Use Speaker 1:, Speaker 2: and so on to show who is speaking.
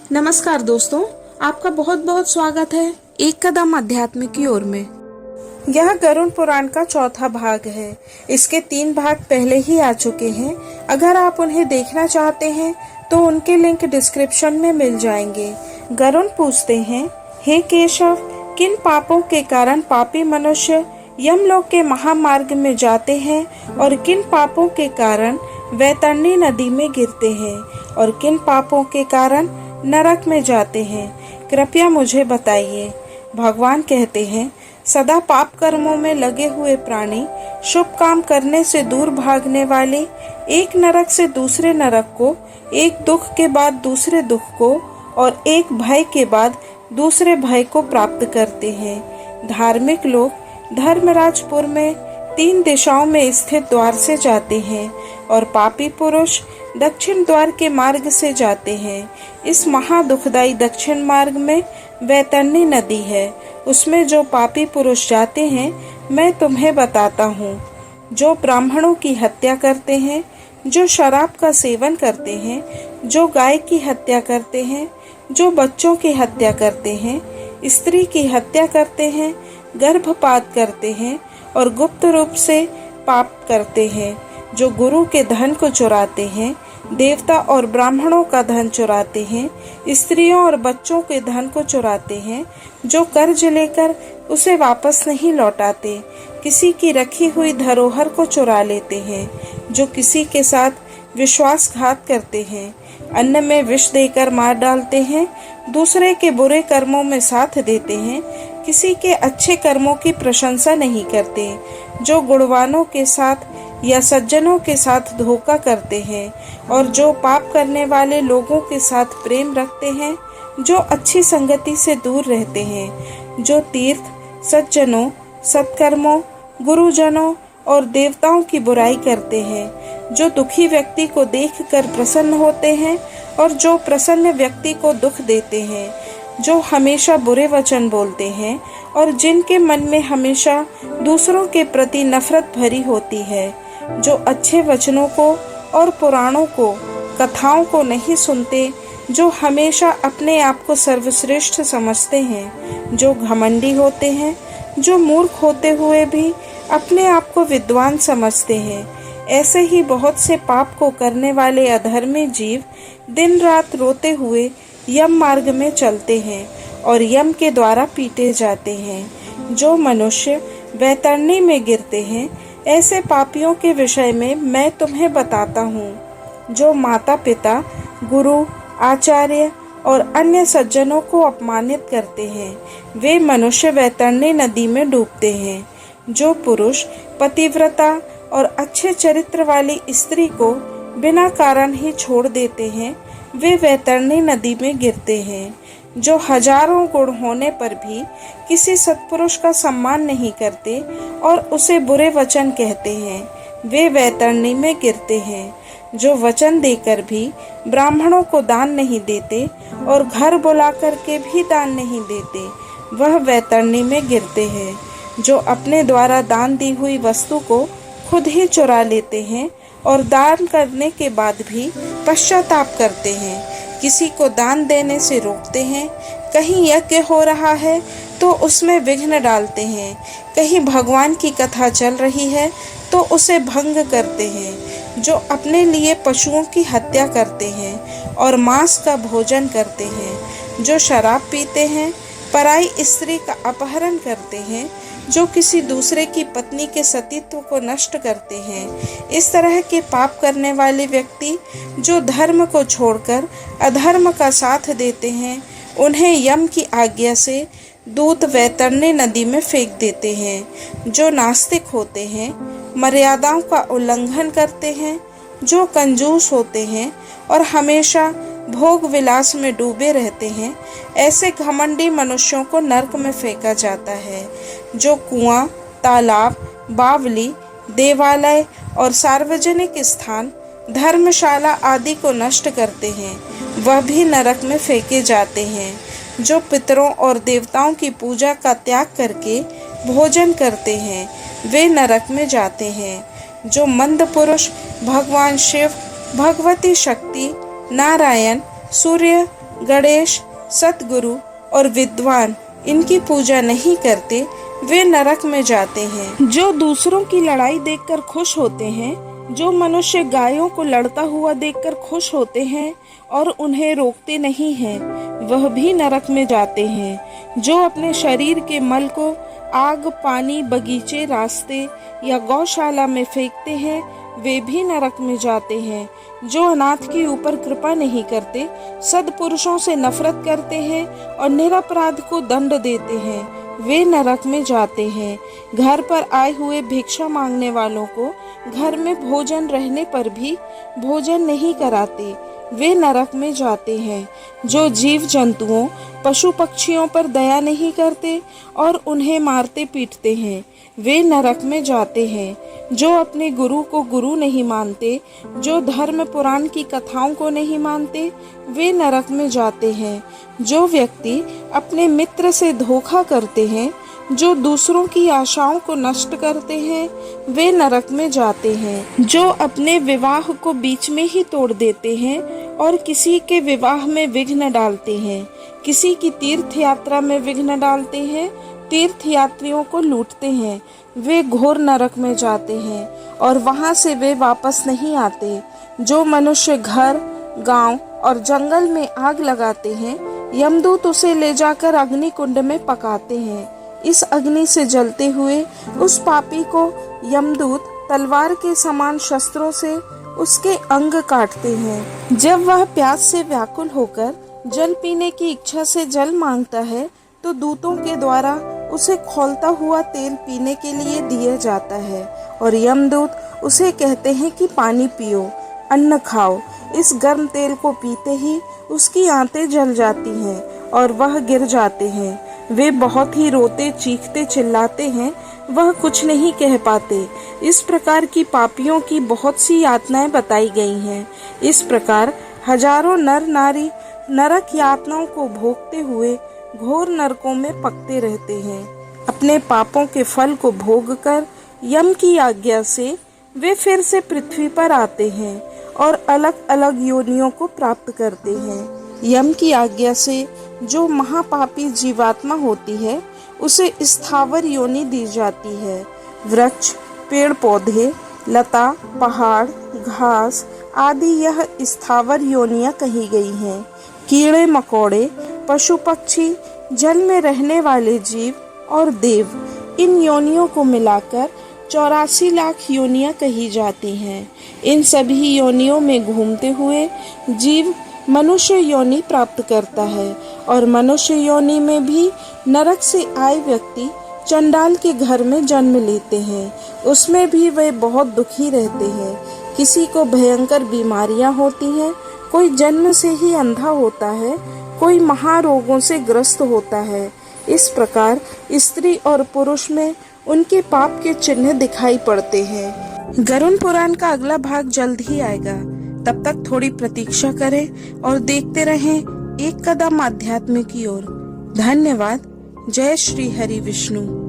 Speaker 1: नमस्कार दोस्तों, आपका बहुत बहुत स्वागत है एक कदम अध्यात्म की ओर में। यह गरुड़ पुराण का चौथा भाग है। इसके 3 भाग पहले ही आ चुके हैं। अगर आप उन्हें देखना चाहते हैं तो उनके लिंक डिस्क्रिप्शन में मिल जाएंगे। गरुड़ पूछते हैं, हे केशव, किन पापों के कारण पापी मनुष्य यमलोक के महामार्ग में जाते हैं और किन पापों के कारण वैतरणी नदी में गिरते हैं और किन पापों के कारण नरक में जाते हैं, कृपया मुझे बताइए। भगवान कहते हैं, सदा पाप कर्मों में लगे हुए प्राणी शुभ काम करने से दूर भागने वाले एक नरक से दूसरे नरक को, एक दुख के बाद दूसरे दुख को और एक भय के बाद दूसरे भय को प्राप्त करते हैं। धार्मिक लोग धर्मराजपुर में 3 दिशाओं में स्थित द्वार से जाते हैं और पापी पुरुष दक्षिण द्वार के मार्ग से जाते हैं। इस महादुखदायी दक्षिण मार्ग में वैतरणी नदी है। उसमें जो पापी पुरुष जाते हैं मैं तुम्हें बताता हूँ। जो ब्राह्मणों की हत्या करते हैं, जो शराब का सेवन करते हैं, जो गाय की हत्या करते हैं, जो बच्चों की हत्या करते हैं, स्त्री की हत्या करते हैं, गर्भपात करते हैं और गुप्त रूप से पाप करते हैं, जो गुरु के धन को चुराते हैं, देवता और ब्राह्मणों का धन चुराते हैं, स्त्रियों और बच्चों के धन को चुराते हैं, जो कर्ज लेकर उसे वापस नहीं लौटाते, किसी की रखी हुई धरोहर को चुरा लेते हैं, जो किसी के साथ विश्वासघात करते हैं, अन्न में विष देकर मार डालते हैं, दूसरे के बुरे कर्मों में साथ देते हैं, किसी के अच्छे कर्मों की प्रशंसा नहीं करते, जो गुणवानों के साथ या सज्जनों के साथ धोखा करते हैं और जो पाप करने वाले लोगों के साथ प्रेम रखते हैं, जो अच्छी संगति से दूर रहते हैं, जो तीर्थ, सज्जनों, सत्कर्मों, गुरुजनों और देवताओं की बुराई करते हैं, जो दुखी व्यक्ति को देखकर प्रसन्न होते हैं और जो प्रसन्न व्यक्ति को दुख देते हैं, जो हमेशा बुरे वचन बोलते हैं और जिनके मन में हमेशा दूसरों के प्रति नफरत भरी होती है, जो अच्छे वचनों को और पुराणों को, कथाओं को नहीं सुनते, जो हमेशा अपने आप को सर्वश्रेष्ठ समझते हैं, जो घमंडी होते हैं, जो मूर्ख होते हुए भी अपने आप को विद्वान समझते हैं। ऐसे ही बहुत से पाप को करने वाले अधर्मी जीव दिन रात रोते हुए यम मार्ग में चलते हैं और यम के द्वारा पीटे जाते हैं। जो मनुष्य वैतरणी में गिरते हैं, ऐसे पापियों के विषय में मैं तुम्हें बताता हूँ। जो माता पिता, गुरु, आचार्य और अन्य सज्जनों को अपमानित करते हैं, वे मनुष्य वैतरणी नदी में डूबते हैं। जो पुरुष पतिव्रता और अच्छे चरित्र वाली स्त्री को बिना कारण ही छोड़ देते हैं, वे वैतरणी नदी में गिरते हैं। जो हजारों गुण होने पर भी किसी सत्पुरुष का सम्मान नहीं करते और उसे बुरे वचन कहते हैं, वे वैतरणी में गिरते हैं। जो वचन देकर भी ब्राह्मणों को दान नहीं देते और घर बुला कर के भी दान नहीं देते, वह वैतरणी में गिरते हैं। जो अपने द्वारा दान दी हुई वस्तु को खुद ही चुरा लेते हैं और दान करने के बाद भी पश्चाताप करते हैं, किसी को दान देने से रोकते हैं, कहीं यज्ञ हो रहा है तो उसमें विघ्न डालते हैं, कहीं भगवान की कथा चल रही है तो उसे भंग करते हैं। जो अपने लिए पशुओं की हत्या करते हैं और मांस का भोजन करते हैं, जो शराब पीते हैं, पराई स्त्री का अपहरण करते हैं, जो किसी दूसरे की पत्नी के सतीत्व को नष्ट करते हैं, इस तरह के पाप करने वाले व्यक्ति जो धर्म को छोड़कर अधर्म का साथ देते हैं, उन्हें यम की आज्ञा से दूत वैतरणी नदी में फेंक देते हैं। जो नास्तिक होते हैं, मर्यादाओं का उल्लंघन करते हैं, जो कंजूस होते हैं और हमेशा भोग विलास में डूबे रहते हैं, ऐसे घमंडी मनुष्यों को नरक में फेंका जाता है। जो कुआं, तालाब, बावली, देवालय और सार्वजनिक स्थान, धर्मशाला आदि को नष्ट करते हैं, वह भी नरक में फेंके जाते हैं। जो पितरों और देवताओं की पूजा का त्याग करके भोजन करते हैं, वे नरक में जाते हैं। जो मंद पुरुष भगवान शिव, भगवती शक्ति, नारायण, सूर्य गणेश, सतगुरु और विद्वान इनकी पूजा नहीं करते वे नरक में जाते हैं। जो दूसरों की लड़ाई देखकर खुश होते हैं, जो मनुष्य गायों को लड़ता हुआ देखकर खुश होते हैं और उन्हें रोकते नहीं हैं, वह भी नरक में जाते हैं। जो अपने शरीर के मल को आग, पानी, बगीचे, रास्ते या गौशाला में फेंकते हैं, वे भी नरक में जाते हैं। जो अनाथ के ऊपर कृपा नहीं करते, सद्पुरुषों से नफरत करते हैं और निरपराध को दंड देते हैं, वे नरक में जाते हैं। घर पर आए हुए भिक्षा मांगने वालों को घर में भोजन रहने पर भी भोजन नहीं कराते, वे नरक में जाते हैं। जो जीव जंतुओं, पशु पक्षियों पर दया नहीं करते और उन्हें मारते पीटते हैं, वे नरक में जाते हैं। जो अपने गुरु को गुरु नहीं मानते, जो धर्म पुराण की कथाओं को नहीं मानते, वे नरक में जाते हैं। जो व्यक्ति अपने मित्र से धोखा करते हैं, जो दूसरों की आशाओं को नष्ट करते हैं, वे नरक में जाते हैं। जो अपने विवाह को बीच में ही तोड़ देते हैं और किसी के विवाह में विघ्न डालते हैं, किसी की तीर्थ यात्रा में विघ्न डालते हैं, तीर्थ यात्रियों को लूटते हैं, वे घोर नरक में जाते हैं और वहां से वे वापस नहीं आते। जो मनुष्य घर, गांव और जंगल में आग लगाते हैं, यमदूत उसे ले जाकर अग्नि कुंड में पकाते हैं। इस अग्नि से जलते हुए उस पापी को यमदूत तलवार के समान शस्त्रों से उसके अंग काटते हैं। जब वह प्यास से व्याकुल होकर जल पीने की इच्छा से जल मांगता है, तो दूतों के द्वारा उसे खौलता हुआ तेल पीने के लिए दिया जाता है और यमदूत उसे कहते हैं कि पानी पियो, अन्न खाओ। इस गर्म तेल को पीते ही उसकी आंतें जल जाती हैं और वह गिर जाते हैं। वे बहुत ही रोते, चीखते, चिल्लाते हैं, वह कुछ नहीं कह पाते। इस प्रकार की पापियों की बहुत सी यातनाएं बताई गई हैं। इस प्रकार हजारों नर नारी नरक यातनाओं को भोगते हुए घोर नरकों में पकते रहते हैं। अपने पापों के फल को भोगकर यम की आज्ञा से वे फिर से पृथ्वी पर आते हैं और अलग अलग योनियों को प्राप्त करते हैं। यम की आज्ञा से जो महापापी जीवात्मा होती है, उसे स्थावर योनि दी जाती है। वृक्ष, पेड़ पौधे, लता, पहाड़, घास आदि यह स्थावर योनियां कही गई हैं। कीड़े मकोड़े, पशु पक्षी, जल में रहने वाले जीव और देव, इन योनियों को मिलाकर 84 लाख योनियां कही जाती हैं। इन सभी योनियों में घूमते हुए जीव मनुष्य योनि प्राप्त करता है और मनुष्य योनि में भी नरक से आए व्यक्ति चंडाल के घर में जन्म लेते हैं। उसमें भी वे बहुत दुखी रहते हैं। किसी को भयंकर बीमारियां होती हैं, कोई जन्म से ही अंधा होता है, कोई महारोगों से ग्रस्त होता है। इस प्रकार स्त्री और पुरुष में उनके पाप के चिन्ह दिखाई पड़ते हैं। गरुड़ पुराण का अगला भाग जल्द ही आएगा। तब तक थोड़ी प्रतीक्षा करें और देखते रहें एक कदम आध्यात्म की ओर। धन्यवाद। जय श्री हरि विष्णु।